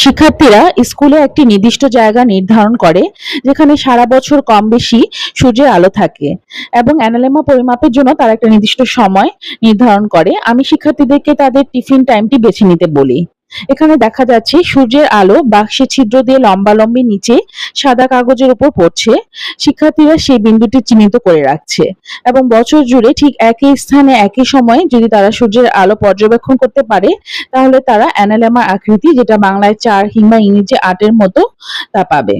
শিক্ষার্থীরা স্কুলে একটি নির্দিষ্ট জায়গা নির্ধারণ করে যেখানে সারা বছর কম বেশি সূর্যের আলো থাকে এবং অ্যানালেমা পরিমাপের জন্য তারা একটা নির্দিষ্ট সময় নির্ধারণ করে। আমি শিক্ষার্থীদেরকে তাদের টিফিন টাইমটি বেছে নিতে বলি। এখানে দেখা যাচ্ছে সূর্যের আলো বাক্সের ছিদ্র দিয়ে লম্বালম্বি নিচে সাদা কাগজের উপর পড়ছে। শিক্ষার্থীরা সেই বিন্দুটি চিহ্নিত করে রাখছে এবং বছর জুড়ে ঠিক একই স্থানে একই সময়ে যদি তারা সূর্যের আলো পর্যবেক্ষণ করতে পারে তাহলে তারা অ্যানালেমা আকৃতি, যেটা বাংলায় 4 কিংবা ইংরেজি 8 এর মতো, তা পাবে।